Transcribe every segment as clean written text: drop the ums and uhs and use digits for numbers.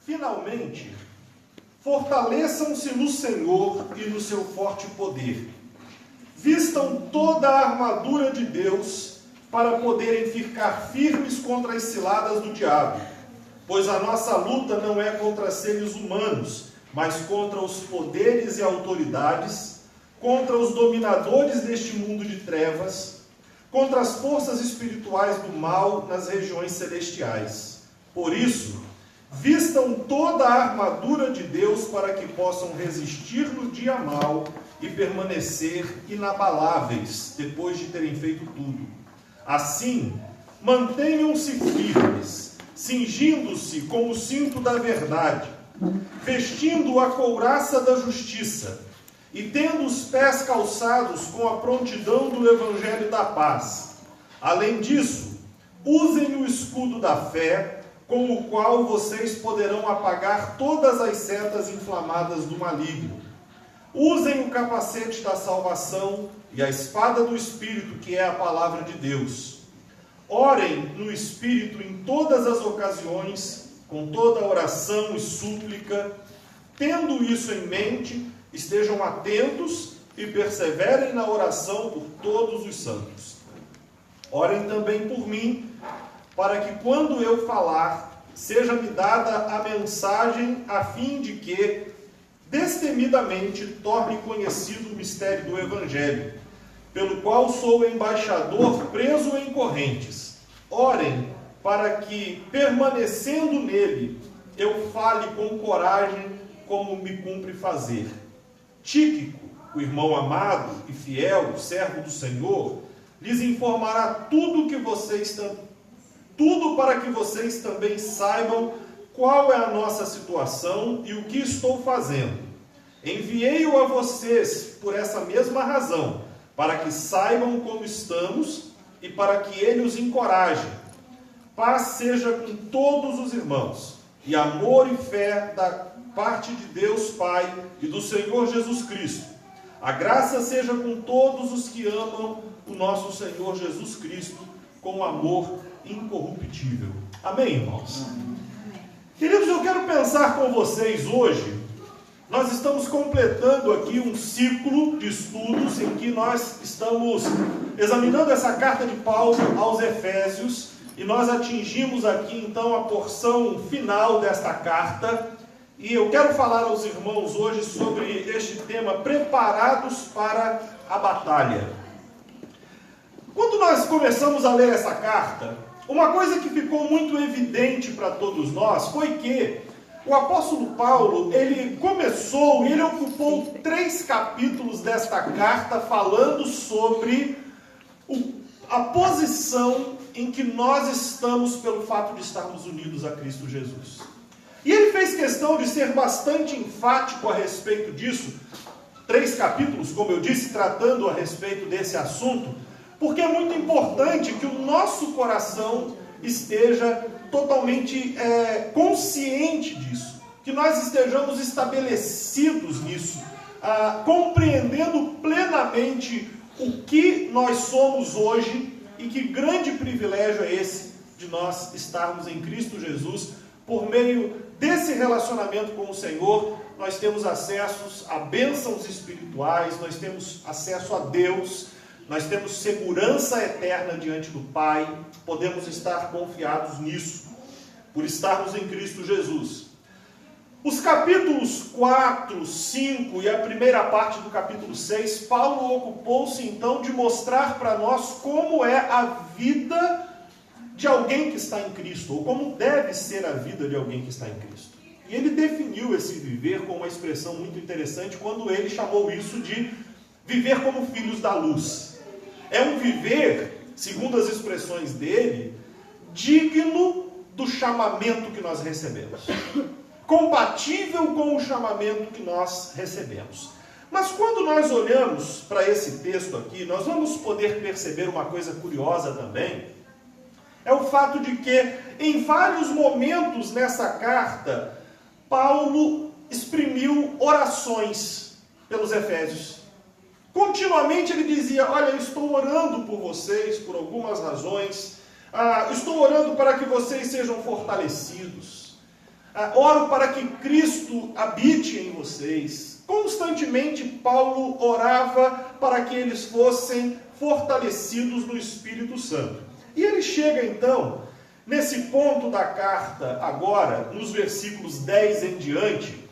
Finalmente, fortaleçam-se no Senhor e no seu forte poder. Vistam toda a armadura de Deus para poderem ficar firmes contra as ciladas do diabo. Pois a nossa luta não é contra seres humanos, mas contra os poderes e autoridades, contra os dominadores deste mundo de trevas, contra as forças espirituais do mal nas regiões celestiais. Por isso, vistam toda a armadura de Deus para que possam resistir no dia mau e permanecer inabaláveis depois de terem feito tudo. Assim, mantenham-se firmes, cingindo-se com o cinto da verdade, vestindo a couraça da justiça e tendo os pés calçados com a prontidão do evangelho da paz. Além disso, usem o escudo da fé, com o qual vocês poderão apagar todas as setas inflamadas do maligno. Usem o capacete da salvação e a espada do Espírito, que é a palavra de Deus. Orem no Espírito em todas as ocasiões, com toda oração e súplica. Tendo isso em mente, estejam atentos e perseverem na oração por todos os santos. Orem também por mim, para que quando eu falar, seja-me dada a mensagem a fim de que, destemidamente, torne conhecido o mistério do Evangelho, pelo qual sou embaixador preso em correntes. Orem para que, permanecendo nele, eu fale com coragem como me cumpre fazer. Tíquico, o irmão amado e fiel, servo do Senhor, lhes informará tudo para que vocês também saibam qual é a nossa situação e o que estou fazendo. Enviei-o a vocês por essa mesma razão, para que saibam como estamos e para que ele os encoraje. Paz seja com todos os irmãos, e amor e fé da parte de Deus Pai e do Senhor Jesus Cristo. A graça seja com todos os que amam o nosso Senhor Jesus Cristo com amor incorruptível. Amém, irmãos? Amém. Queridos, eu quero pensar com vocês hoje. Nós estamos completando aqui um ciclo de estudos em que nós estamos examinando essa carta de Paulo aos Efésios e nós atingimos aqui então a porção final desta carta e eu quero falar aos irmãos hoje sobre este tema, preparados para a batalha. Quando nós começamos a ler essa carta, uma coisa que ficou muito evidente para todos nós foi que o apóstolo Paulo, ele ocupou 3 capítulos desta carta falando sobre a posição em que nós estamos pelo fato de estarmos unidos a Cristo Jesus. E ele fez questão de ser bastante enfático a respeito disso, 3 capítulos, como eu disse, tratando a respeito desse assunto, porque é muito importante que o nosso coração esteja totalmente consciente disso, que nós estejamos estabelecidos nisso, compreendendo plenamente o que nós somos hoje e que grande privilégio é esse de nós estarmos em Cristo Jesus. Por meio desse relacionamento com o Senhor, nós temos acesso a bênçãos espirituais, nós temos acesso a Deus, nós temos segurança eterna diante do Pai, podemos estar confiados nisso, por estarmos em Cristo Jesus. Os capítulos 4, 5 e a primeira parte do capítulo 6, Paulo ocupou-se então de mostrar para nós como é a vida de alguém que está em Cristo, ou como deve ser a vida de alguém que está em Cristo. E ele definiu esse viver com uma expressão muito interessante, quando ele chamou isso de viver como filhos da luz. É um viver, segundo as expressões dele, digno do chamamento que nós recebemos. Compatível com o chamamento que nós recebemos. Mas quando nós olhamos para esse texto aqui, nós vamos poder perceber uma coisa curiosa também. É o fato de que, em vários momentos nessa carta, Paulo exprimiu orações pelos Efésios. Continuamente ele dizia: olha, eu estou orando por vocês por algumas razões, estou orando para que vocês sejam fortalecidos. Oro para que Cristo habite em vocês. Constantemente Paulo orava para que eles fossem fortalecidos no Espírito Santo. E ele chega então, nesse ponto da carta, agora, nos versículos 10 em diante,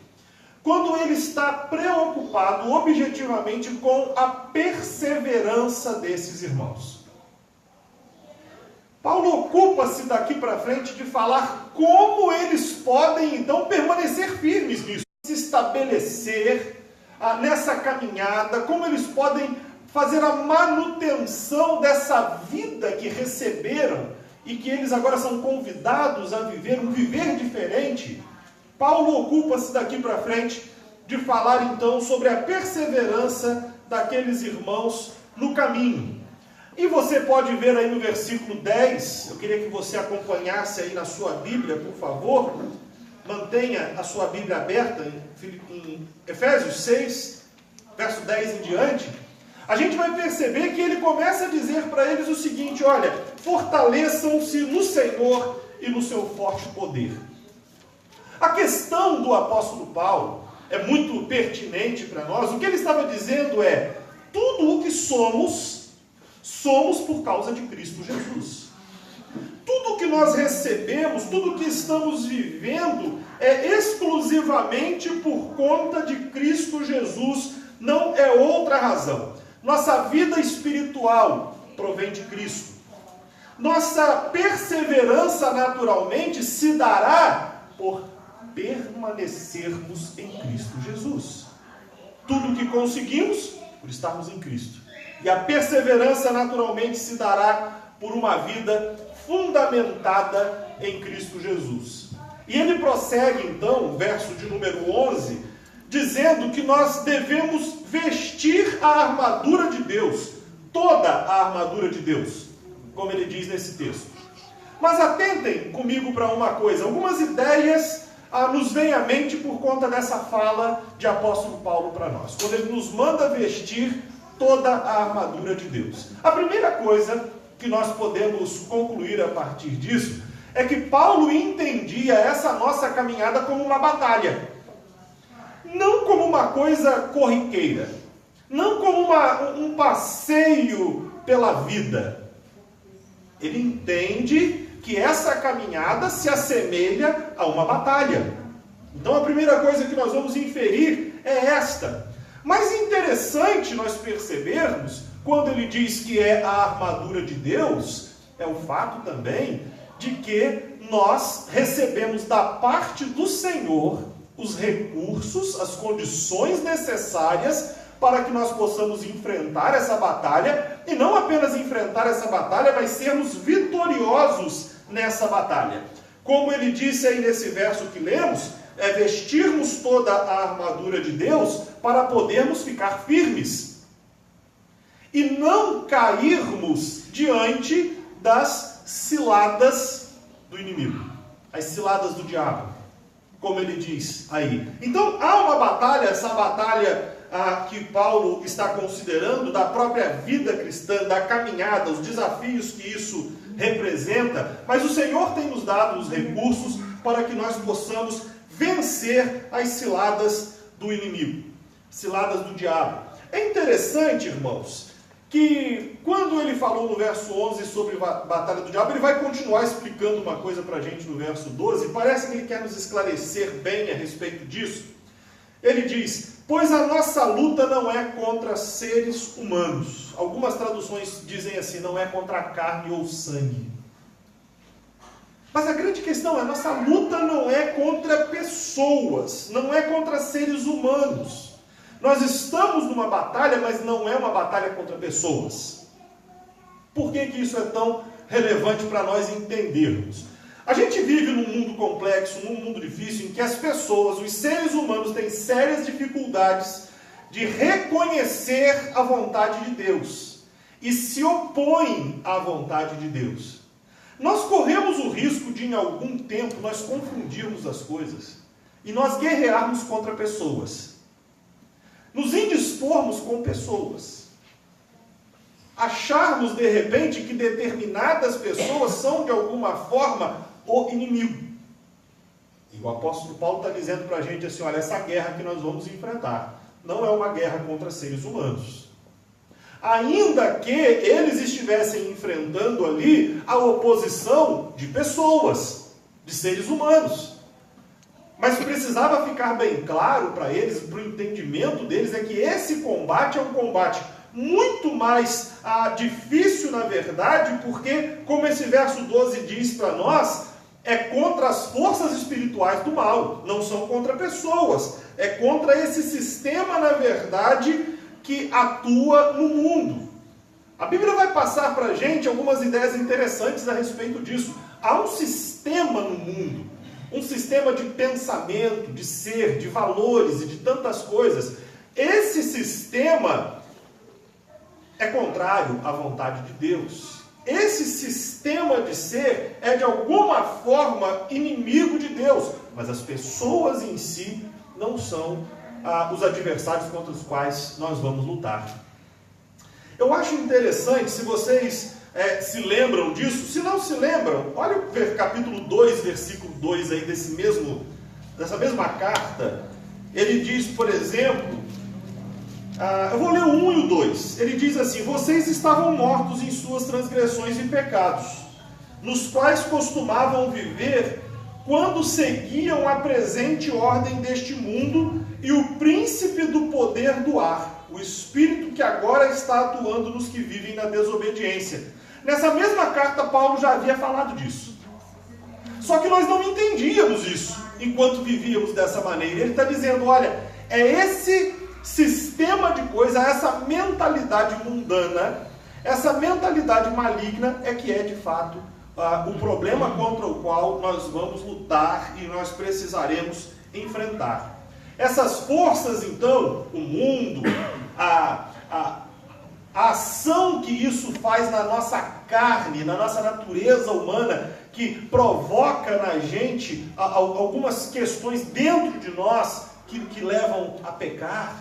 quando ele está preocupado objetivamente com a perseverança desses irmãos. Paulo ocupa-se daqui para frente de falar como eles podem então permanecer firmes nisso, se estabelecer nessa caminhada, como eles podem fazer a manutenção dessa vida que receberam e que eles agora são convidados a viver, um viver diferente. Paulo ocupa-se daqui para frente de falar então sobre a perseverança daqueles irmãos no caminho. E você pode ver aí no versículo 10, eu queria que você acompanhasse aí na sua Bíblia, por favor. Mantenha a sua Bíblia aberta em Efésios 6, verso 10 em diante. A gente vai perceber que ele começa a dizer para eles o seguinte: olha, fortaleçam-se no Senhor e no seu forte poder. A questão do apóstolo Paulo é muito pertinente para nós. O que ele estava dizendo é: tudo o que somos por causa de Cristo Jesus. Tudo que nós recebemos, tudo que estamos vivendo é exclusivamente por conta de Cristo Jesus, não é outra razão. Nossa vida espiritual provém de Cristo. Nossa perseverança naturalmente se dará por permanecermos em Cristo Jesus. Tudo que conseguimos por estarmos em Cristo. E a perseverança naturalmente se dará por uma vida fundamentada em Cristo Jesus. E ele prossegue então, o verso de número 11, dizendo que nós devemos vestir a armadura de Deus, toda a armadura de Deus, como ele diz nesse texto. Mas atentem comigo para uma coisa, algumas ideias nos vêm à mente por conta dessa fala de apóstolo Paulo para nós, quando ele nos manda vestir toda a armadura de Deus. A primeira coisa que nós podemos concluir a partir disso é que Paulo entendia essa nossa caminhada como uma batalha, não como uma coisa corriqueira, não como um passeio pela vida. Ele entende que essa caminhada se assemelha a uma batalha. Então a primeira coisa que nós vamos inferir é esta. Mas interessante nós percebermos, quando ele diz que é a armadura de Deus, é o fato também de que nós recebemos da parte do Senhor os recursos, as condições necessárias para que nós possamos enfrentar essa batalha, e não apenas enfrentar essa batalha, mas sermos vitoriosos nessa batalha. Como ele disse aí nesse verso que lemos, é vestirmos toda a armadura de Deus para podermos ficar firmes e não cairmos diante das ciladas do inimigo, as ciladas do diabo, como ele diz aí. Então há uma batalha, essa batalha que Paulo está considerando, da própria vida cristã, da caminhada, os desafios que isso representa, mas o Senhor tem nos dado os recursos para que nós possamos vencer as ciladas do inimigo, ciladas do diabo. É interessante, irmãos, que quando ele falou no verso 11 sobre a batalha do diabo, ele vai continuar explicando uma coisa para a gente no verso 12, parece que ele quer nos esclarecer bem a respeito disso. Ele diz: pois a nossa luta não é contra seres humanos. Algumas traduções dizem assim, não é contra a carne ou sangue. Mas a grande questão é, a nossa luta não é contra pessoas, não é contra seres humanos. Nós estamos numa batalha, mas não é uma batalha contra pessoas. Por que isso é tão relevante para nós entendermos? A gente vive num mundo complexo, num mundo difícil, em que as pessoas, os seres humanos, têm sérias dificuldades de reconhecer a vontade de Deus e se opõem à vontade de Deus. Nós corremos o risco de, em algum tempo, nós confundirmos as coisas e nós guerrearmos contra pessoas, nos indispormos com pessoas, acharmos de repente que determinadas pessoas são de alguma forma o inimigo. E o apóstolo Paulo está dizendo para a gente assim, olha, essa guerra que nós vamos enfrentar não é uma guerra contra seres humanos. Ainda que eles estivessem enfrentando ali a oposição de pessoas, de seres humanos. Mas precisava ficar bem claro para eles, para o entendimento deles, é que esse combate é um combate muito mais difícil, na verdade, porque, como esse verso 12 diz para nós, é contra as forças espirituais do mal, não são contra pessoas, é contra esse sistema, na verdade, que atua no mundo. A Bíblia vai passar para a gente algumas ideias interessantes a respeito disso. Há um sistema no mundo, um sistema de pensamento, de ser, de valores e de tantas coisas. Esse sistema é contrário à vontade de Deus. Esse sistema de ser é de alguma forma inimigo de Deus, mas as pessoas em si não são os adversários contra os quais nós vamos lutar. Eu acho interessante, se vocês se lembram disso, se não se lembram, olha o capítulo 2, versículo 2 aí dessa mesma carta. Ele diz, por exemplo, eu vou ler o 1 e o 2. Ele diz assim: vocês estavam mortos em suas transgressões e pecados, nos quais costumavam viver quando seguiam a presente ordem deste mundo e o príncipe do poder do ar, o espírito que agora está atuando nos que vivem na desobediência. Nessa mesma carta, Paulo já havia falado disso. Só que nós não entendíamos isso enquanto vivíamos dessa maneira. Ele está dizendo, olha, é esse sistema de coisa, essa mentalidade mundana, essa mentalidade maligna é que é de fato o problema contra o qual nós vamos lutar e nós precisaremos enfrentar. Essas forças, então, o mundo, a ação que isso faz na nossa carne, na nossa natureza humana, que provoca na gente algumas questões dentro de nós que levam a pecar.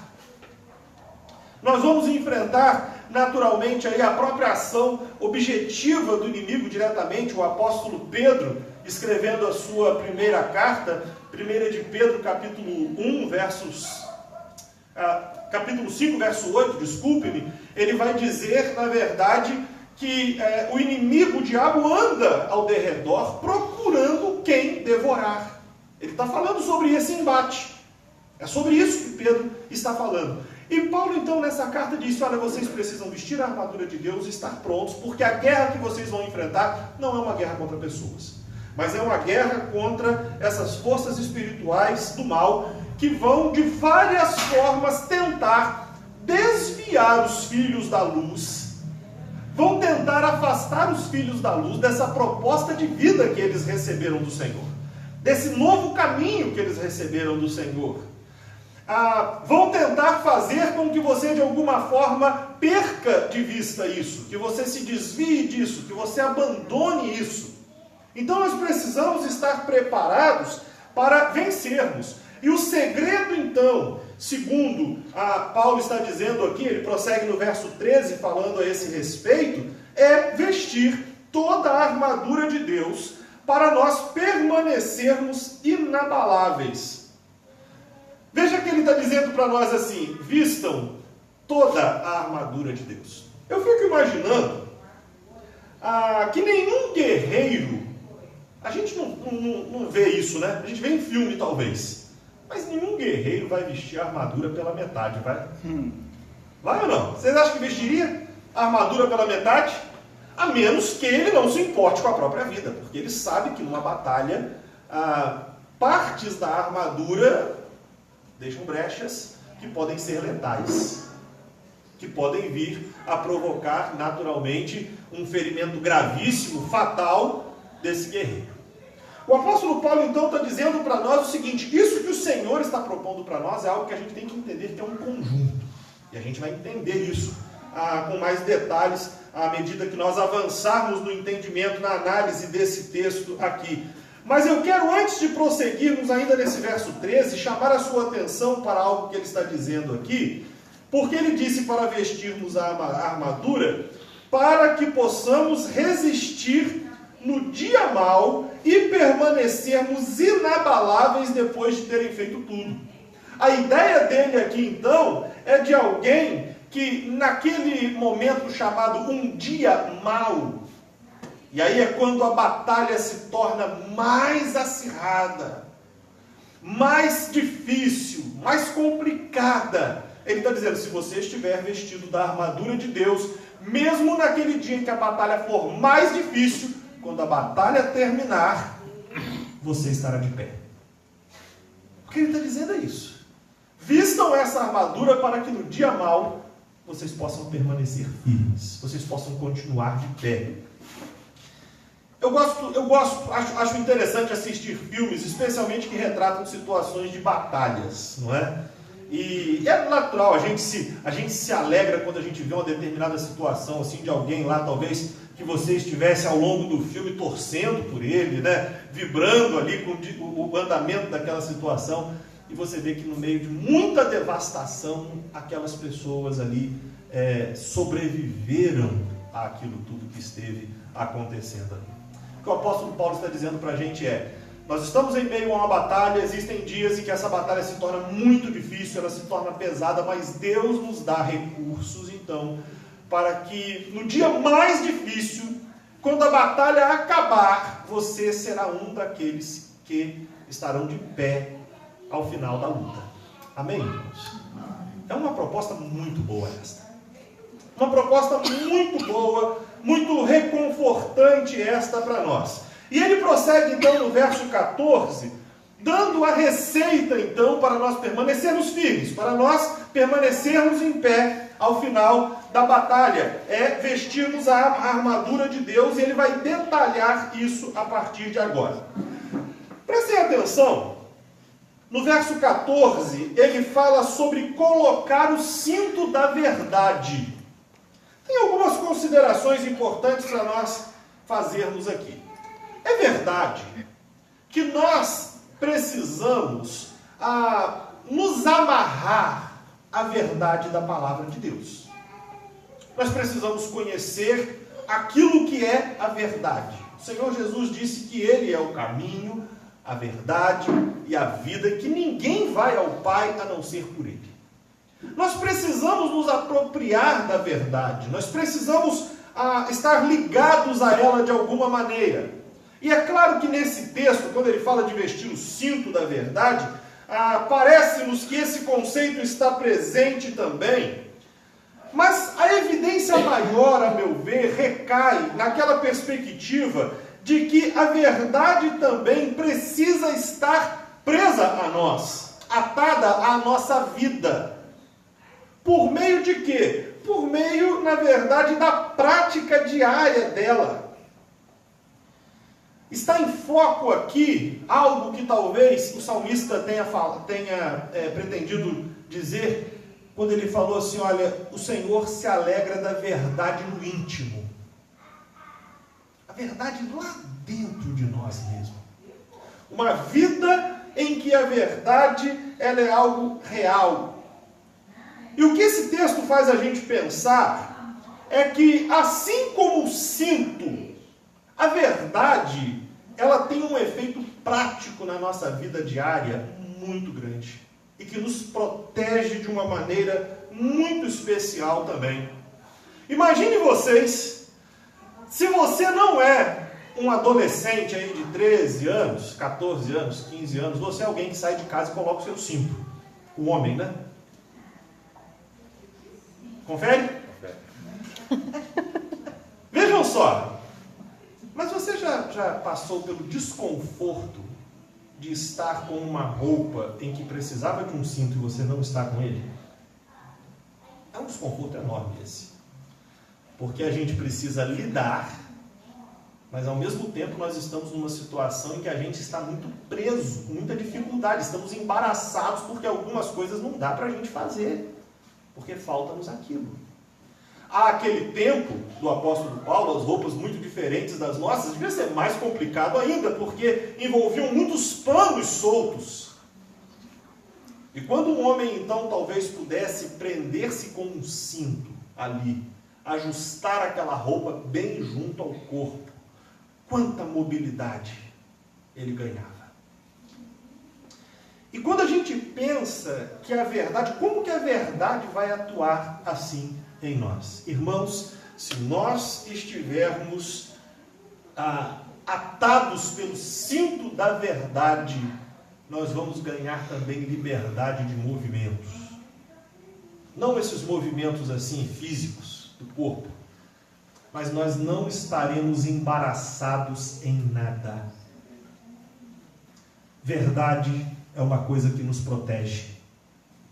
Nós vamos enfrentar naturalmente aí a própria ação objetiva do inimigo diretamente. O apóstolo Pedro, escrevendo a sua primeira carta, 1 de Pedro, capítulo 5, verso 8, desculpe-me, ele vai dizer, na verdade, que o inimigo, o diabo, anda ao derredor procurando quem devorar. Ele está falando sobre esse embate. É sobre isso que Pedro está falando. E Paulo, então, nessa carta diz, olha, vocês precisam vestir a armadura de Deus e estar prontos, porque a guerra que vocês vão enfrentar não é uma guerra contra pessoas, mas é uma guerra contra essas forças espirituais do mal, que vão, de várias formas, tentar desviar os filhos da luz, vão tentar afastar os filhos da luz dessa proposta de vida que eles receberam do Senhor, desse novo caminho que eles receberam do Senhor. Vão tentar fazer com que você de alguma forma perca de vista isso, que você se desvie disso, que você abandone isso. Então nós precisamos estar preparados para vencermos. E o segredo então, segundo Paulo está dizendo aqui, ele prossegue no verso 13 falando a esse respeito, é vestir toda a armadura de Deus para nós permanecermos inabaláveis. Veja que ele está dizendo para nós assim, vistam toda a armadura de Deus. Eu fico imaginando que nenhum guerreiro, a gente não vê isso, né? A gente vê em filme talvez, mas nenhum guerreiro vai vestir a armadura pela metade, vai? Vai ou não? Vocês acham que vestiria a armadura pela metade? A menos que ele não se importe com a própria vida, porque ele sabe que numa batalha, partes da armadura deixam brechas que podem ser letais, que podem vir a provocar naturalmente um ferimento gravíssimo, fatal desse guerreiro. O apóstolo Paulo então está dizendo para nós o seguinte, isso que o Senhor está propondo para nós é algo que a gente tem que entender que é um conjunto, e a gente vai entender isso com mais detalhes à medida que nós avançarmos no entendimento, na análise desse texto aqui. Mas eu quero, antes de prosseguirmos ainda nesse verso 13, chamar a sua atenção para algo que ele está dizendo aqui, porque ele disse para vestirmos a armadura, para que possamos resistir no dia mau e permanecermos inabaláveis depois de terem feito tudo. A ideia dele aqui, então, é de alguém que naquele momento chamado um dia mau, e aí é quando a batalha se torna mais acirrada, mais difícil, mais complicada. Ele está dizendo, se você estiver vestido da armadura de Deus, mesmo naquele dia em que a batalha for mais difícil, quando a batalha terminar, você estará de pé. O que ele está dizendo é isso. Vistam essa armadura para que no dia mau vocês possam permanecer firmes, vocês possam continuar de pé. Acho interessante assistir filmes, especialmente que retratam situações de batalhas, não é? E é natural, a gente se alegra quando a gente vê uma determinada situação, assim, de alguém lá, talvez, que você estivesse ao longo do filme torcendo por ele, né? Vibrando ali com o andamento daquela situação, e você vê que no meio de muita devastação, aquelas pessoas ali sobreviveram àquilo tudo que esteve acontecendo ali. O que o apóstolo Paulo está dizendo para a gente é, nós estamos em meio a uma batalha, existem dias em que essa batalha se torna muito difícil, ela se torna pesada, mas Deus nos dá recursos, então, para que no dia mais difícil, quando a batalha acabar, você será um daqueles que estarão de pé ao final da luta. Amém, irmãos? É uma proposta muito boa esta. Uma proposta muito boa, muito reconfortante esta para nós. E ele prossegue então no verso 14, dando a receita então para nós permanecermos firmes, para nós permanecermos em pé ao final da batalha. É vestirmos a armadura de Deus, e ele vai detalhar isso a partir de agora. Prestem atenção, no verso 14, ele fala sobre colocar o cinto da verdade. Tem algumas considerações importantes para nós fazermos aqui. É verdade que nós precisamos nos amarrar à verdade da palavra de Deus. Nós precisamos conhecer aquilo que é a verdade. O Senhor Jesus disse que Ele é o caminho, a verdade e a vida, e que ninguém vai ao Pai a não ser por Ele. Nós precisamos nos apropriar da verdade, nós precisamos estar ligados a ela de alguma maneira. E é claro que nesse texto, quando ele fala de vestir o cinto da verdade, parece-nos que esse conceito está presente também. Mas a evidência maior, a meu ver, recai naquela perspectiva de que a verdade também precisa estar presa a nós, atada à nossa vida. Por meio de quê? Por meio, na verdade, da prática diária dela. Está em foco aqui algo que talvez o salmista tenha pretendido dizer quando ele falou assim, olha, o Senhor se alegra da verdade no íntimo. A verdade lá dentro de nós mesmos. Uma vida em que a verdade ela é algo real. E o que esse texto faz a gente pensar é que, assim como o cinto, a verdade, ela tem um efeito prático na nossa vida diária muito grande. E que nos protege de uma maneira muito especial também. Imagine vocês, se você não é um adolescente aí de 13 anos, 14 anos, 15 anos, você é alguém que sai de casa e coloca o seu cinto. O homem, né? Confere? Vejam só. Mas você já passou pelo desconforto de estar com uma roupa em que precisava de um cinto e você não está com ele? É um desconforto enorme esse. Porque a gente precisa lidar, mas ao mesmo tempo nós estamos numa situação em que a gente está muito preso, com muita dificuldade, estamos embaraçados porque algumas coisas não dá para a gente fazer. Porque falta-nos aquilo. Há aquele tempo do apóstolo Paulo, as roupas muito diferentes das nossas, devia ser mais complicado ainda, porque envolviam muitos panos soltos. E quando um homem, então, talvez pudesse prender-se com um cinto ali, ajustar aquela roupa bem junto ao corpo, quanta mobilidade ele ganhava. E quando a gente pensa que a verdade, como que a verdade vai atuar assim em nós? Irmãos, se nós estivermos atados pelo cinto da verdade, nós vamos ganhar também liberdade de movimentos. Não esses movimentos assim físicos do corpo, mas nós não estaremos embaraçados em nada. Verdade é uma coisa que nos protege,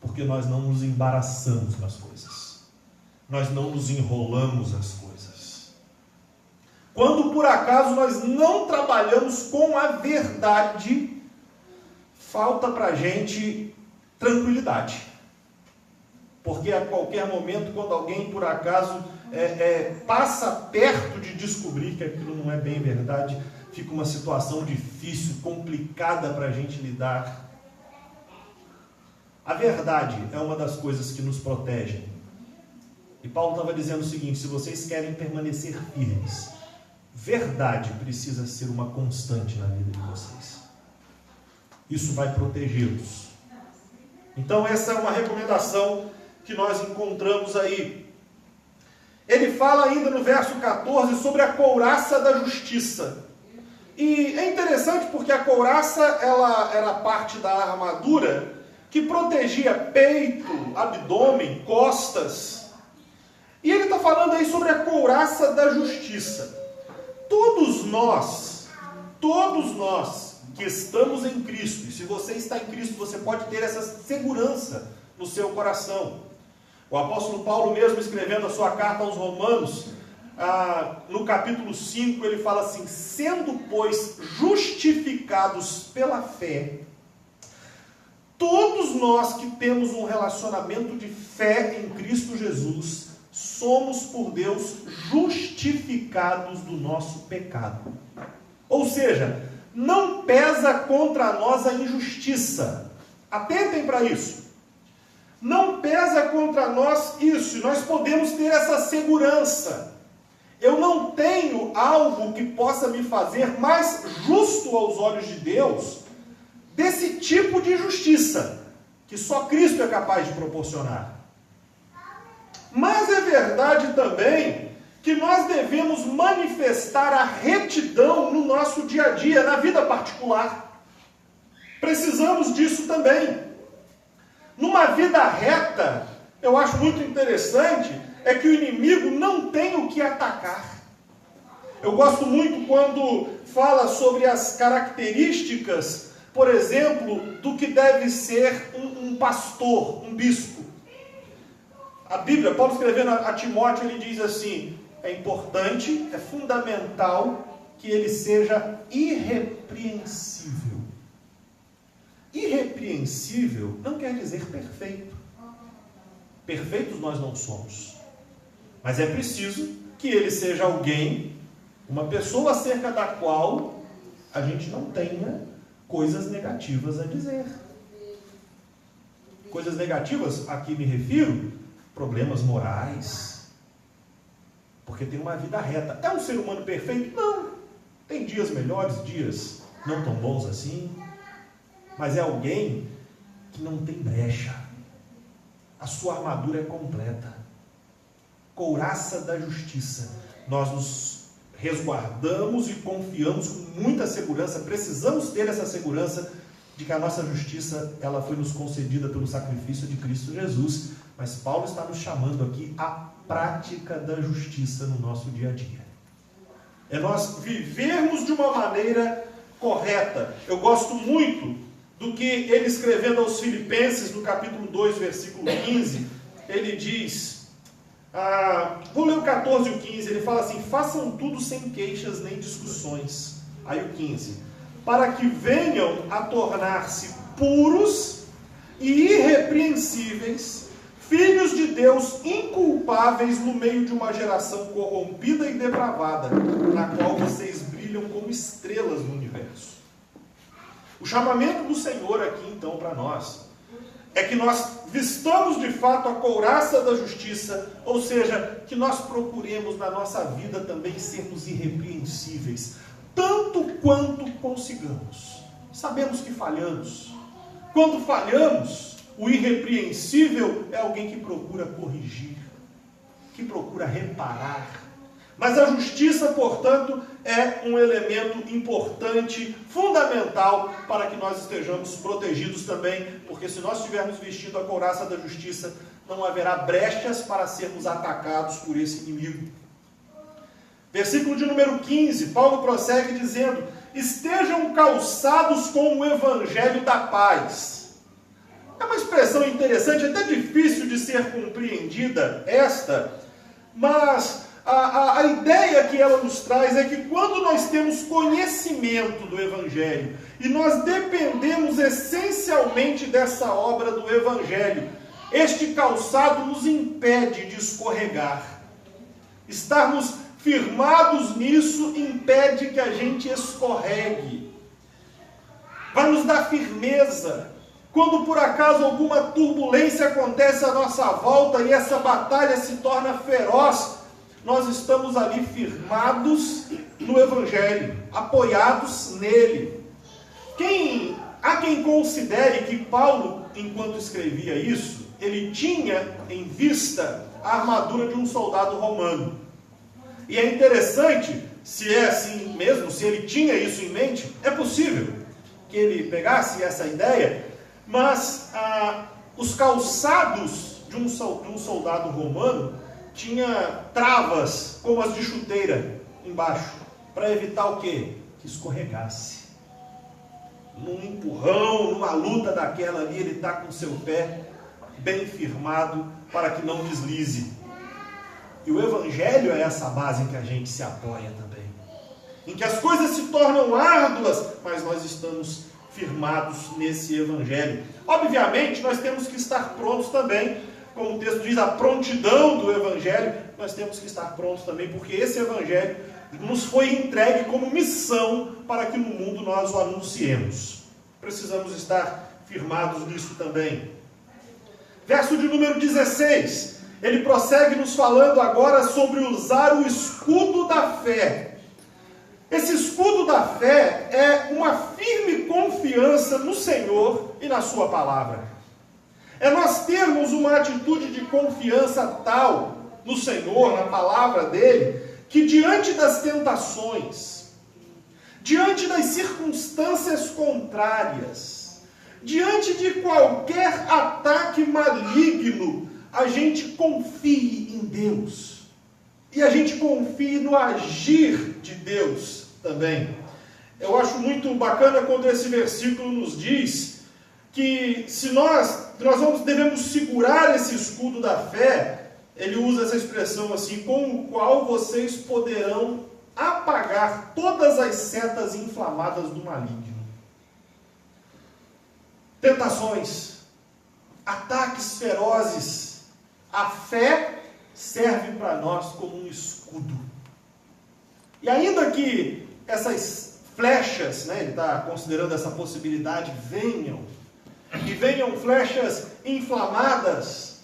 porque nós não nos embaraçamos nas coisas, nós não nos enrolamos nas coisas. Quando por acaso nós não trabalhamos com a verdade, falta para a gente tranquilidade, porque a qualquer momento, quando alguém por acaso passa perto de descobrir que aquilo não é bem verdade, fica uma situação difícil, complicada para a gente lidar. A verdade é uma das coisas que nos protegem. E Paulo estava dizendo o seguinte: se vocês querem permanecer firmes, verdade precisa ser uma constante na vida de vocês. Isso vai protegê-los. Então essa é uma recomendação que nós encontramos aí. Ele fala ainda no verso 14 sobre a couraça da justiça. E é interessante porque a couraça ela era parte da armadura que protegia peito, abdômen, costas. E ele está falando aí sobre a couraça da justiça. Todos nós que estamos em Cristo, e se você está em Cristo, você pode ter essa segurança no seu coração. O apóstolo Paulo mesmo, escrevendo a sua carta aos Romanos, no capítulo 5, ele fala assim: sendo, pois, justificados pela fé, todos nós que temos um relacionamento de fé em Cristo Jesus, somos por Deus justificados do nosso pecado. Ou seja, não pesa contra nós a injustiça. Atentem para isso. Não pesa contra nós isso, e nós podemos ter essa segurança. Eu não tenho algo que possa me fazer mais justo aos olhos de Deus desse tipo de justiça, que só Cristo é capaz de proporcionar. Mas é verdade também que nós devemos manifestar a retidão no nosso dia a dia, na vida particular. Precisamos disso também. Numa vida reta, eu acho muito interessante, é que o inimigo não tem o que atacar. Eu gosto muito quando fala sobre as características, por exemplo, do que deve ser um pastor, um bispo. A Bíblia, Paulo escrevendo a Timóteo, ele diz assim: é importante, é fundamental que ele seja irrepreensível. Irrepreensível não quer dizer perfeito. Perfeitos nós não somos. Mas é preciso que ele seja alguém, uma pessoa acerca da qual a gente não tenha coisas negativas a dizer. Coisas negativas, a que me refiro, problemas morais. Porque tem uma vida reta. É um ser humano perfeito? Não. Tem dias melhores, dias não tão bons assim. Mas é alguém que não tem brecha. A sua armadura é completa. Couraça da justiça. Nós nos resguardamos e confiamos com muita segurança. Precisamos ter essa segurança de que a nossa justiça, ela foi nos concedida pelo sacrifício de Cristo Jesus. Mas Paulo está nos chamando aqui à prática da justiça no nosso dia a dia. É nós vivermos de uma maneira correta. Eu gosto muito do que ele, escrevendo aos Filipenses, no capítulo 2, versículo 15, ele diz, vou ler o 14 e o 15, ele fala assim: façam tudo sem queixas nem discussões. Aí o 15, para que venham a tornar-se puros e irrepreensíveis, filhos de Deus inculpáveis no meio de uma geração corrompida e depravada, na qual vocês brilham como estrelas no universo. O chamamento do Senhor aqui, então, para nós, é que nós vistamos de fato a couraça da justiça, ou seja, que nós procuremos na nossa vida também sermos irrepreensíveis, tanto quanto consigamos. Sabemos que falhamos. Quando falhamos, o irrepreensível é alguém que procura corrigir, que procura reparar. Mas a justiça, portanto, é um elemento importante, fundamental, para que nós estejamos protegidos também, porque se nós estivermos vestindo a couraça da justiça, não haverá brechas para sermos atacados por esse inimigo. Versículo de número 15, Paulo prossegue dizendo: estejam calçados com o evangelho da paz. É uma expressão interessante, até difícil de ser compreendida esta, mas a ideia que ela nos traz é que quando nós temos conhecimento do Evangelho e nós dependemos essencialmente dessa obra do Evangelho, este calçado nos impede de escorregar. Estarmos firmados nisso impede que a gente escorregue. Vai nos dar firmeza. Quando por acaso alguma turbulência acontece à nossa volta e essa batalha se torna feroz, nós estamos ali firmados no Evangelho, apoiados nele. Há quem considere que Paulo, enquanto escrevia isso, ele tinha em vista a armadura de um soldado romano. E é interessante, se é assim mesmo, se ele tinha isso em mente, é possível que ele pegasse essa ideia, mas os calçados de um soldado romano tinha travas, como as de chuteira, embaixo, para evitar o quê? Que escorregasse. Num empurrão, numa luta daquela ali, ele está com o seu pé bem firmado para que não deslize. E o Evangelho é essa base em que a gente se apoia também. Em que as coisas se tornam árduas, mas nós estamos firmados nesse Evangelho. Obviamente, nós temos que estar prontos também. Como o texto diz, a prontidão do Evangelho, nós temos que estar prontos também, porque esse Evangelho nos foi entregue como missão para que no mundo nós o anunciemos. Precisamos estar firmados nisso também. Verso de número 16, ele prossegue nos falando agora sobre usar o escudo da fé. Esse escudo da fé é uma firme confiança no Senhor e na sua palavra. É nós termos uma atitude de confiança tal no Senhor, na palavra dele, que diante das tentações, diante das circunstâncias contrárias, diante de qualquer ataque maligno, a gente confie em Deus. E a gente confie no agir de Deus também. Eu acho muito bacana quando esse versículo nos diz que se nós devemos segurar esse escudo da fé. Ele usa essa expressão assim: com o qual vocês poderão apagar todas as setas inflamadas do maligno. Tentações, ataques ferozes, a fé serve para nós como um escudo. E ainda que essas flechas, ele está considerando essa possibilidade, venham flechas inflamadas.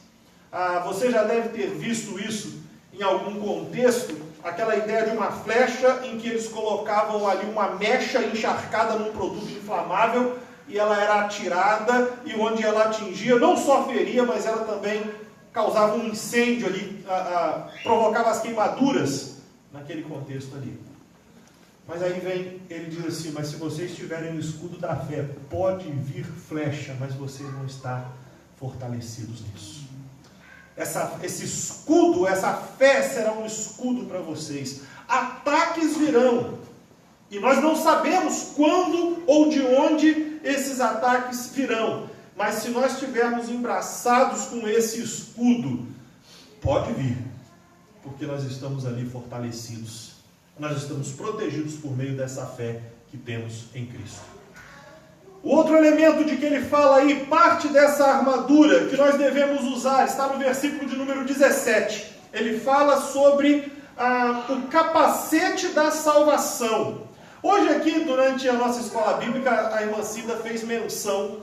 Você já deve ter visto isso em algum contexto, aquela ideia de uma flecha em que eles colocavam ali uma mecha encharcada num produto inflamável e ela era atirada, e onde ela atingia, não só feria, mas ela também causava um incêndio ali, provocava as queimaduras naquele contexto ali. Mas aí ele diz assim: mas se vocês tiverem o escudo da fé, pode vir flecha, mas vocês vão estar fortalecidos nisso. Esse escudo, essa fé será um escudo para vocês. Ataques virão, e nós não sabemos quando ou de onde esses ataques virão, mas se nós estivermos embraçados com esse escudo, pode vir, porque nós estamos ali fortalecidos. Nós estamos protegidos por meio dessa fé que temos em Cristo. O outro elemento de que ele fala aí, parte dessa armadura que nós devemos usar, está no versículo de número 17. Ele fala sobre o capacete da salvação. Hoje aqui, durante a nossa escola bíblica, a irmã Cida fez menção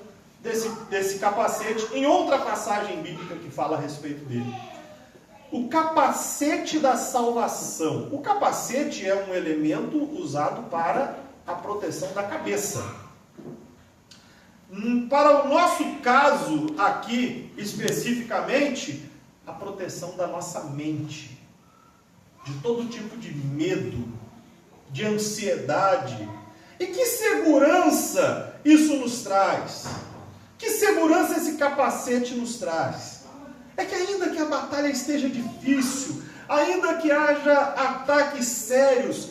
desse capacete em outra passagem bíblica que fala a respeito dele. o capacete da salvação. O capacete é um elemento usado para a proteção da cabeça. Para o nosso caso aqui, especificamente, a proteção da nossa mente, de todo tipo de medo, de ansiedade. E que segurança isso nos traz? Que segurança esse capacete nos traz? É que ainda que a batalha esteja difícil, ainda que haja ataques sérios,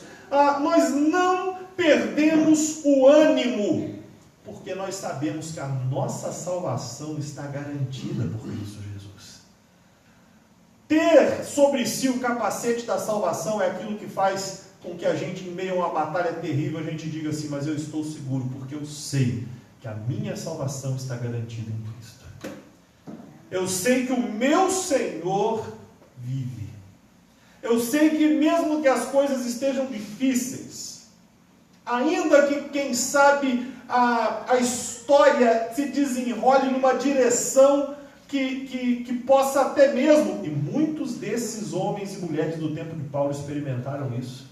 nós não perdemos o ânimo, porque nós sabemos que a nossa salvação está garantida por Cristo Jesus. Ter sobre si o capacete da salvação é aquilo que faz com que a gente, em meio a uma batalha terrível, a gente diga assim: mas eu estou seguro, porque eu sei que a minha salvação está garantida em Cristo. Eu sei que o meu Senhor vive. Eu sei que mesmo que as coisas estejam difíceis, ainda que, quem sabe, a história se desenrole numa direção que possa até mesmo, e muitos desses homens e mulheres do tempo de Paulo experimentaram isso,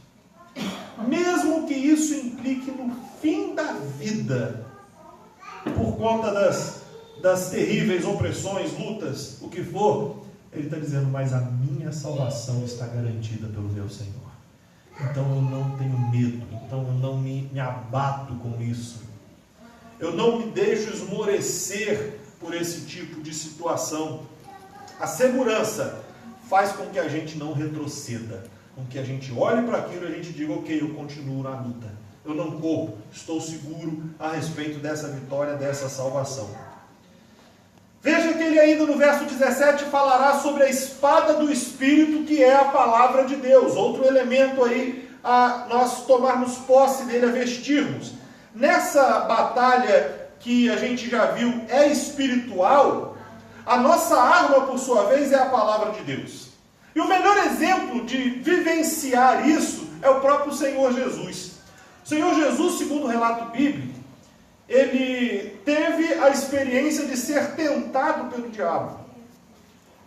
mesmo que isso implique no fim da vida, por conta das terríveis opressões, lutas, o que for, ele está dizendo: mas a minha salvação está garantida pelo meu Senhor. Então eu não tenho medo, então eu não me abato com isso. Eu não me deixo esmorecer por esse tipo de situação. A segurança faz com que a gente não retroceda, com que a gente olhe para aquilo e a gente diga: ok, eu continuo na luta, eu não corro, estou seguro a respeito dessa vitória, dessa salvação. Veja que ele ainda no verso 17 falará sobre a espada do Espírito, que é a palavra de Deus. Outro elemento aí a nós tomarmos posse dele, a vestirmos. Nessa batalha que a gente já viu é espiritual, a nossa arma, por sua vez, é a palavra de Deus. E o melhor exemplo de vivenciar isso é o próprio Senhor Jesus. O Senhor Jesus, segundo o relato bíblico, ele teve a experiência de ser tentado pelo diabo.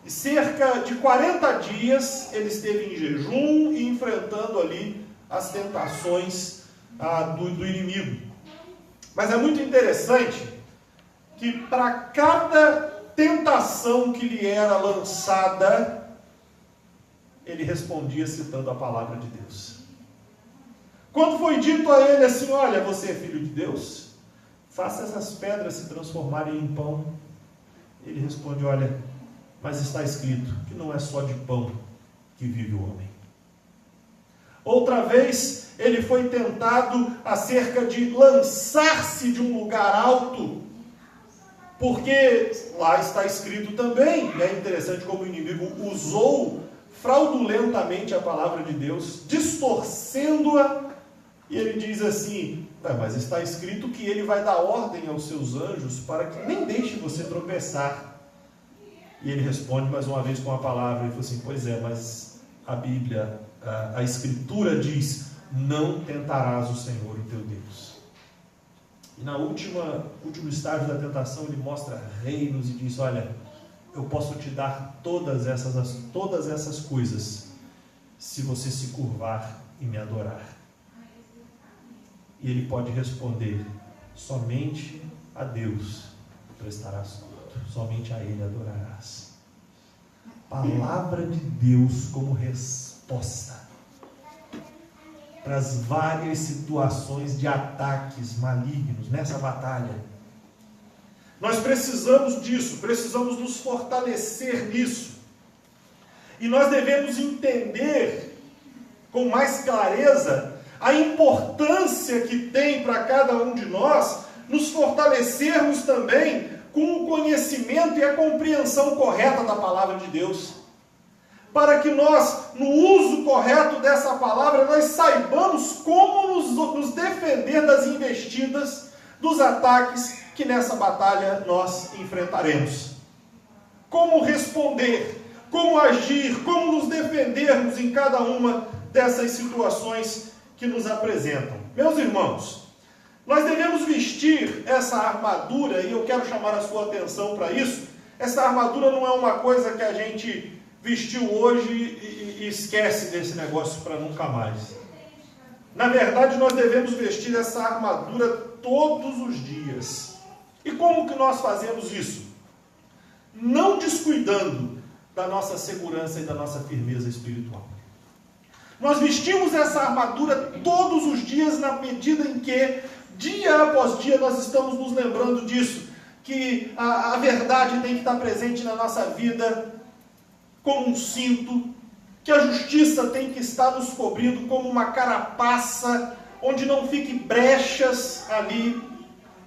E cerca de 40 dias ele esteve em jejum e enfrentando ali as tentações do inimigo. Mas é muito interessante que para cada tentação que lhe era lançada, ele respondia citando a palavra de Deus. Quando foi dito a ele assim: olha, você é filho de Deus, faça essas pedras se transformarem em pão. Ele responde: olha, mas está escrito que não é só de pão que vive o homem. Outra vez, ele foi tentado acerca de lançar-se de um lugar alto, porque lá está escrito também, e é interessante como o inimigo usou fraudulentamente a palavra de Deus, distorcendo-a, e ele diz assim: mas está escrito que ele vai dar ordem aos seus anjos para que nem deixe você tropeçar. E ele responde mais uma vez com a palavra, e fala assim: pois é, mas a Bíblia, a Escritura diz: não tentarás o Senhor, o teu Deus. E na último estágio da tentação, ele mostra reinos e diz: olha, eu posso te dar todas essas coisas, se você se curvar e me adorar. E ele pode responder: somente a Deus prestarás culto, somente a Ele adorarás. Palavra de Deus como resposta para as várias situações de ataques malignos nessa batalha. Nós precisamos disso, precisamos nos fortalecer nisso. E nós devemos entender com mais clareza a importância que tem para cada um de nós nos fortalecermos também com o conhecimento e a compreensão correta da palavra de Deus. Para que nós, no uso correto dessa palavra, nós saibamos como nos defender das investidas, dos ataques que nessa batalha nós enfrentaremos. Como responder, como agir, como nos defendermos em cada uma dessas situações que nos apresentam. Meus irmãos, nós devemos vestir essa armadura, e eu quero chamar a sua atenção para isso. Essa armadura não é uma coisa que a gente vestiu hoje e esquece desse negócio para nunca mais. Na verdade, nós devemos vestir essa armadura todos os dias. E como que nós fazemos isso? Não descuidando da nossa segurança e da nossa firmeza espiritual. Nós vestimos essa armadura todos os dias na medida em que, dia após dia, nós estamos nos lembrando disso, que a verdade tem que estar presente na nossa vida como um cinto, que a justiça tem que estar nos cobrindo como uma carapaça, onde não fiquem brechas ali,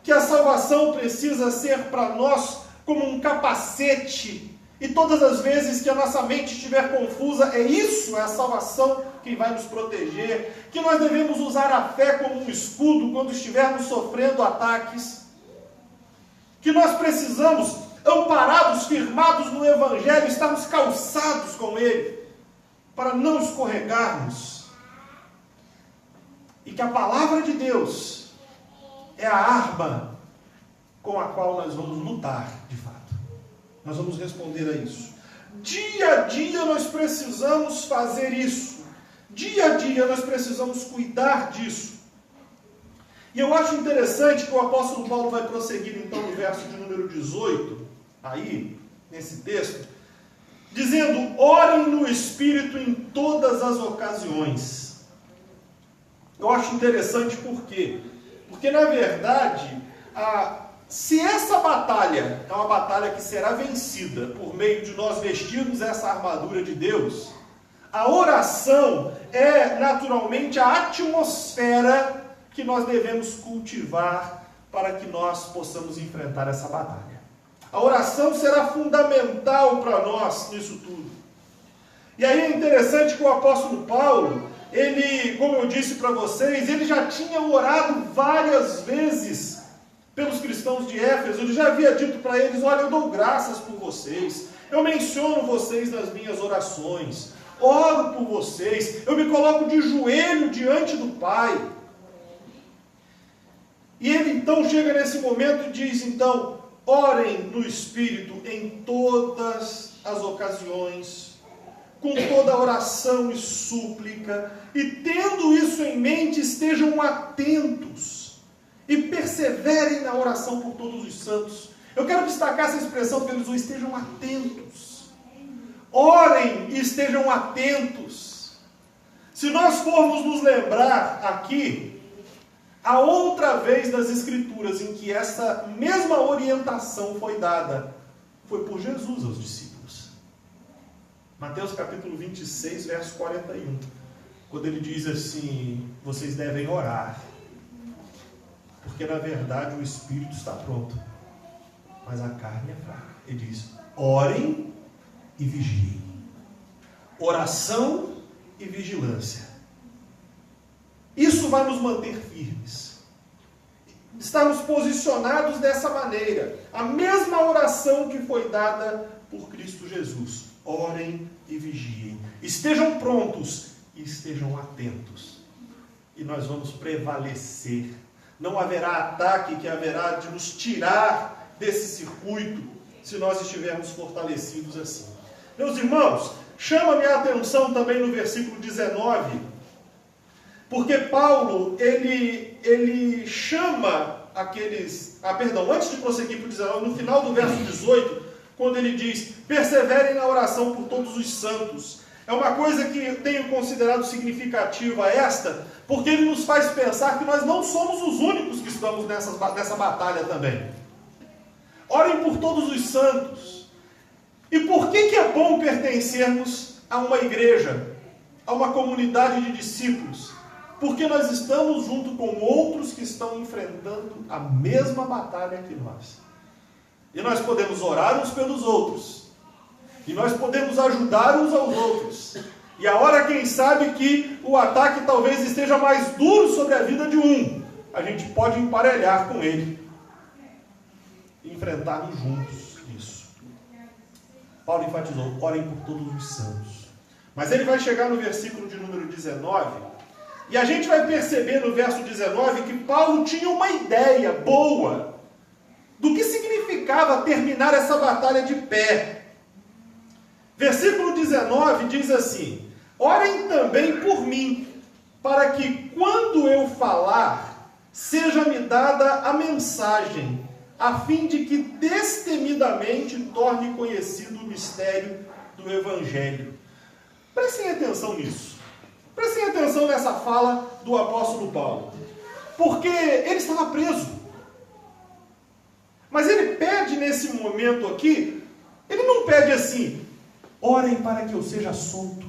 que a salvação precisa ser para nós como um capacete, e todas as vezes que a nossa mente estiver confusa, é a salvação que vai nos proteger, que nós devemos usar a fé como um escudo quando estivermos sofrendo ataques, que nós precisamos, amparados, firmados no Evangelho, estarmos calçados com Ele, para não escorregarmos, e que a palavra de Deus é a arma com a qual nós vamos lutar, de fato. Nós vamos responder a isso. Dia a dia nós precisamos fazer isso. Dia a dia nós precisamos cuidar disso. E eu acho interessante que o apóstolo Paulo vai prosseguir então no verso de número 18, aí, nesse texto, dizendo: orem no Espírito em todas as ocasiões. Eu acho interessante por quê? Porque na verdade, se essa batalha é uma batalha que será vencida por meio de nós vestirmos essa armadura de Deus, a oração é naturalmente a atmosfera que nós devemos cultivar para que nós possamos enfrentar essa batalha. A oração será fundamental para nós nisso tudo. E aí é interessante que o apóstolo Paulo, ele, como eu disse para vocês, ele já tinha orado várias vezes pelos cristãos de Éfeso. Ele já havia dito para eles: olha, eu dou graças por vocês, eu menciono vocês nas minhas orações, oro por vocês, eu me coloco de joelho diante do Pai. E ele então chega nesse momento e diz: então, orem no Espírito em todas as ocasiões, com toda oração e súplica, e tendo isso em mente, estejam atentos e perseverem na oração por todos os santos. Eu quero destacar essa expressão que ele usou: estejam atentos. Orem e estejam atentos. Se nós formos nos lembrar aqui, a outra vez nas Escrituras em que essa mesma orientação foi dada, foi por Jesus aos discípulos. Mateus capítulo 26, verso 41. Quando ele diz assim: vocês devem orar, porque na verdade o Espírito está pronto, mas a carne é fraca. Ele diz: orem e vigiem. Oração e vigilância. Isso vai nos manter firmes. Estarmos posicionados dessa maneira. A mesma oração que foi dada por Cristo Jesus. Orem e vigiem. Estejam prontos e estejam atentos. E nós vamos prevalecer. Não haverá ataque que haverá de nos tirar desse circuito, se nós estivermos fortalecidos assim. Meus irmãos, chama minha atenção também no versículo 19, porque Paulo, ele chama aqueles... antes de prosseguir para o 19, no final do verso 18, quando ele diz: perseverem na oração por todos os santos. É uma coisa que eu tenho considerado significativa esta, porque ele nos faz pensar que nós não somos os únicos que estamos nessa batalha também. Orem por todos os santos. E por que é bom pertencermos a uma igreja, a uma comunidade de discípulos? Porque nós estamos junto com outros que estão enfrentando a mesma batalha que nós. E nós podemos orar uns pelos outros. E nós podemos ajudar uns aos outros. E a hora, quem sabe, que o ataque talvez esteja mais duro sobre a vida de um, a gente pode emparelhar com ele. E enfrentarmos juntos isso. Paulo enfatizou: orem por todos os santos. Mas ele vai chegar no versículo de número 19... e a gente vai perceber no verso 19 que Paulo tinha uma ideia boa do que significava terminar essa batalha de pé. Versículo 19 diz assim: orem também por mim, para que quando eu falar, seja-me dada a mensagem, a fim de que destemidamente torne conhecido o mistério do Evangelho. Prestem atenção nisso. Prestem atenção nessa fala do apóstolo Paulo. Porque ele estava preso. Mas ele pede nesse momento aqui, ele não pede assim: orem para que eu seja solto.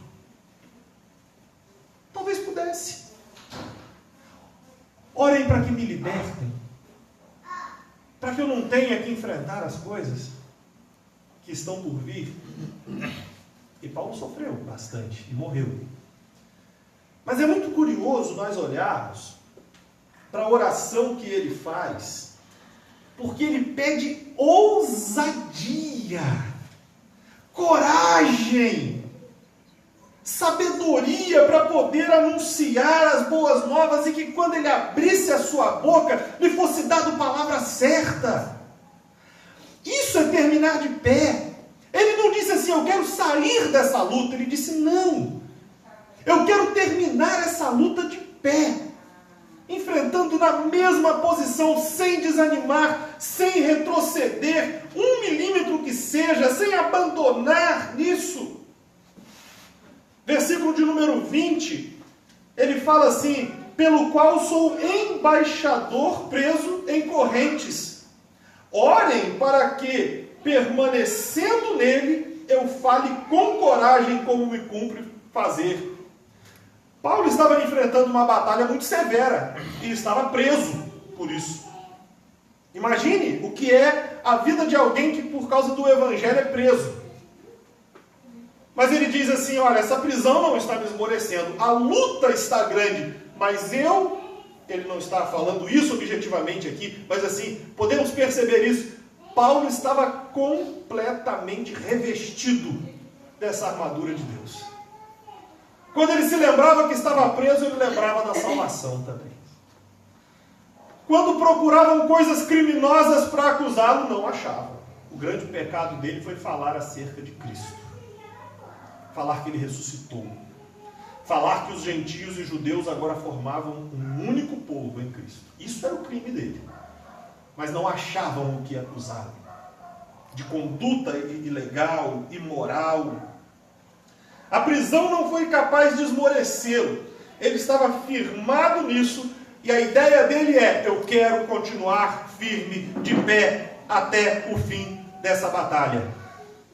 Talvez pudesse. Orem para que me libertem. Para que eu não tenha que enfrentar as coisas que estão por vir. E Paulo sofreu bastante e morreu. Mas é muito curioso nós olharmos para a oração que ele faz, porque ele pede ousadia, coragem, sabedoria para poder anunciar as boas novas e que quando ele abrisse a sua boca, lhe fosse dada a palavra certa. Isso é terminar de pé. Ele não disse assim: eu quero sair dessa luta. Ele disse: não, eu quero terminar essa luta de pé, enfrentando na mesma posição, sem desanimar, sem retroceder, 1 milímetro que seja, sem abandonar nisso. Versículo de número 20, ele fala assim: pelo qual sou embaixador preso em correntes. Orem para que, permanecendo nele, eu fale com coragem como me cumpre fazer. Paulo estava enfrentando uma batalha muito severa e estava preso por isso. Imagine o que é a vida de alguém que por causa do evangelho é preso. Mas ele diz assim: olha, essa prisão não está me esmorecendo, a luta está grande, mas ele não está falando isso objetivamente aqui, mas assim, podemos perceber isso. Paulo estava completamente revestido dessa armadura de Deus. Quando ele se lembrava que estava preso, ele lembrava da salvação também. Quando procuravam coisas criminosas para acusá-lo, não achavam. O grande pecado dele foi falar acerca de Cristo. Falar que ele ressuscitou. Falar que os gentios e judeus agora formavam um único povo em Cristo. Isso era o crime dele. Mas não achavam o que acusá-lo. De conduta ilegal, imoral. A prisão não foi capaz de esmorecê-lo. Ele estava firmado nisso. E a ideia dele é: eu quero continuar firme, de pé, até o fim dessa batalha.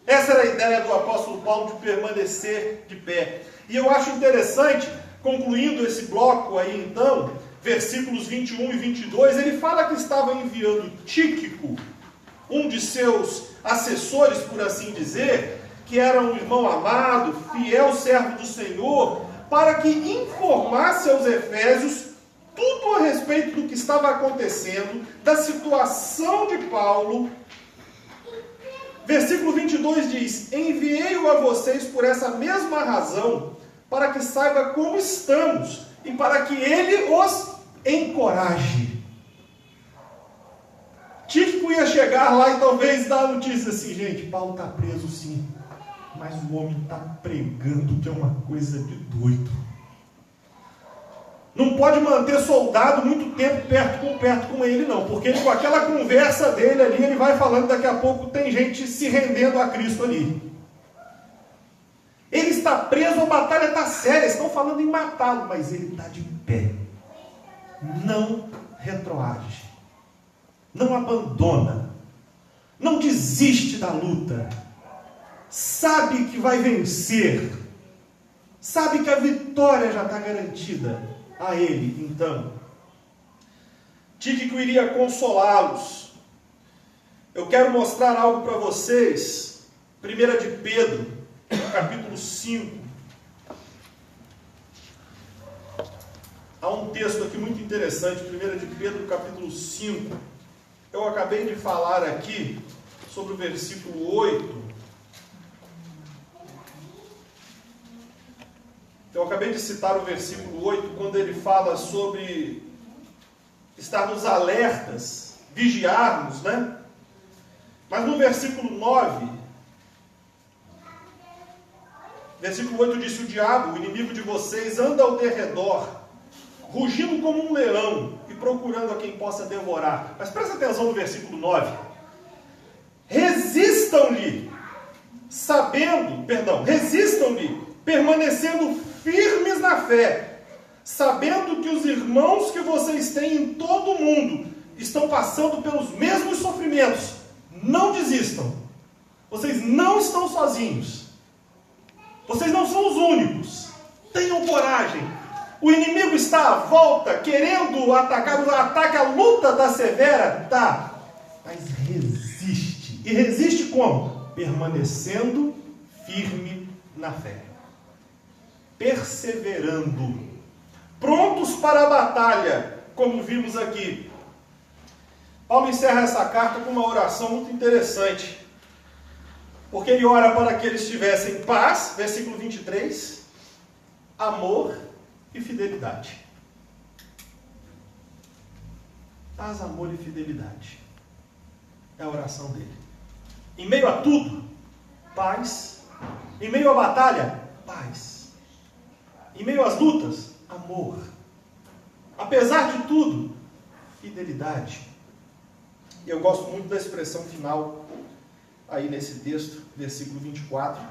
Essa era a ideia do apóstolo Paulo, de permanecer de pé. E eu acho interessante, concluindo esse bloco aí então, versículos 21 e 22, ele fala que estava enviando Tíquico, um de seus assessores, por assim dizer, que era um irmão amado, fiel servo do Senhor, para que informasse aos efésios tudo a respeito do que estava acontecendo, da situação de Paulo. Versículo 22 diz: enviei-o a vocês por essa mesma razão, para que saiba como estamos, e para que ele os encoraje. Tíquico ia chegar lá e talvez dar a notícia assim: gente, Paulo está preso sim, mas o homem está pregando que é uma coisa de doido. Não pode manter soldado muito tempo perto com ele não, porque ele, com aquela conversa dele ali, ele vai falando, daqui a pouco tem gente se rendendo a Cristo ali. Ele está preso, a batalha está séria, estão falando em matá-lo, mas ele está de pé. Não retroage, não abandona, não desiste da luta, sabe que vai vencer, sabe que a vitória já está garantida a ele. Então, Tíquico iria consolá-los. Eu quero mostrar algo para vocês. 1 de Pedro, capítulo 5. Há um texto aqui muito interessante, 1 de Pedro, capítulo 5. Eu acabei de falar aqui sobre o versículo 8. Eu acabei de citar o versículo 8, quando ele fala sobre estarmos alertas, vigiarmos, né? Mas no versículo 9, Versículo 8 diz: o diabo, o inimigo de vocês, anda ao derredor, rugindo como um leão e procurando a quem possa devorar. Mas presta atenção no versículo 9. Resistam-lhe, resistam-lhe, permanecendo firmes na fé, sabendo que os irmãos que vocês têm em todo o mundo estão passando pelos mesmos sofrimentos. Não desistam. Vocês não estão sozinhos. Vocês não são os únicos. Tenham coragem. O inimigo está à volta, querendo atacar. O ataque, a luta está severa? Tá. Mas resiste. E resiste como? Permanecendo firme na fé. Perseverando. Prontos para a batalha, como vimos aqui. Paulo encerra essa carta com uma oração muito interessante. Porque ele ora para que eles tivessem paz, versículo 23, amor e fidelidade. Paz, amor e fidelidade. É a oração dele. Em meio a tudo, paz. Em meio à batalha, paz. Em meio às lutas, amor. Apesar de tudo, fidelidade. E eu gosto muito da expressão final aí nesse texto, versículo 24,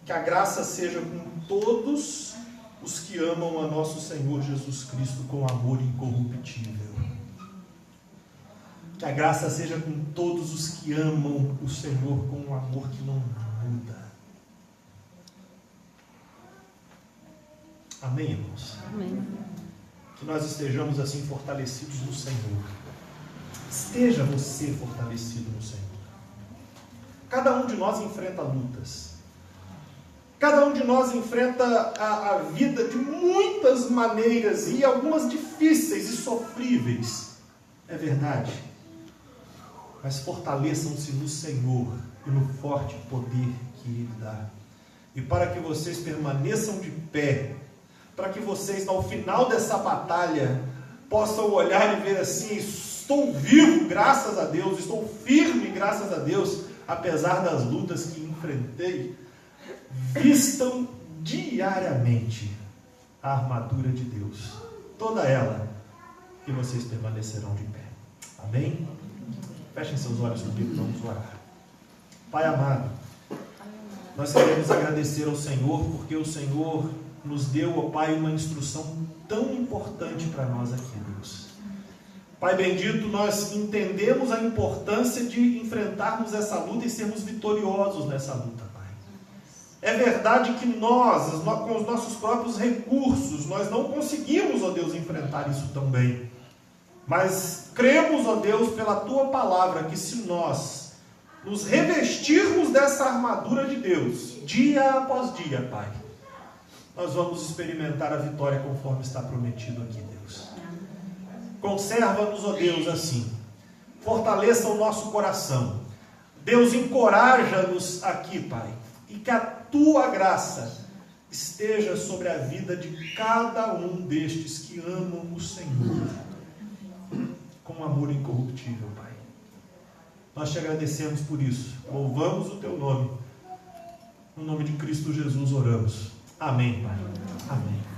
que a graça seja com todos os que amam a nosso Senhor Jesus Cristo com amor incorruptível. Que a graça seja com todos os que amam o Senhor com um amor que não muda. Amém, irmãos? Amém. Que nós estejamos assim fortalecidos no Senhor. Esteja você fortalecido no Senhor. Cada um de nós enfrenta lutas. Cada um de nós enfrenta a vida de muitas maneiras e algumas difíceis e sofríveis. É verdade. Mas fortaleçam-se no Senhor e no forte poder que Ele dá. E para que vocês permaneçam de pé, para que vocês, ao final dessa batalha, possam olhar e ver assim: estou vivo, graças a Deus, estou firme, graças a Deus, apesar das lutas que enfrentei. Vistam diariamente a armadura de Deus, toda ela, e vocês permanecerão de pé. Amém? Fechem seus olhos comigo, vamos orar. Pai amado, nós queremos agradecer ao Senhor, porque o Senhor nos deu, ó Pai, uma instrução tão importante para nós aqui, Deus. Pai bendito, nós entendemos a importância de enfrentarmos essa luta e sermos vitoriosos nessa luta, Pai. É verdade que nós, com os nossos próprios recursos, nós não conseguimos, ó Deus, enfrentar isso tão bem. Mas cremos, ó Deus, pela Tua palavra, que se nós nos revestirmos dessa armadura de Deus, dia após dia, Pai, nós vamos experimentar a vitória conforme está prometido aqui, Deus. Conserva-nos, ó Deus, assim. Fortaleça o nosso coração. Deus, encoraja-nos aqui, Pai. E que a Tua graça esteja sobre a vida de cada um destes que amam o Senhor com amor incorruptível, Pai. Nós te agradecemos por isso. Louvamos o Teu nome. No nome de Cristo Jesus oramos. Amém, Pai. Amém.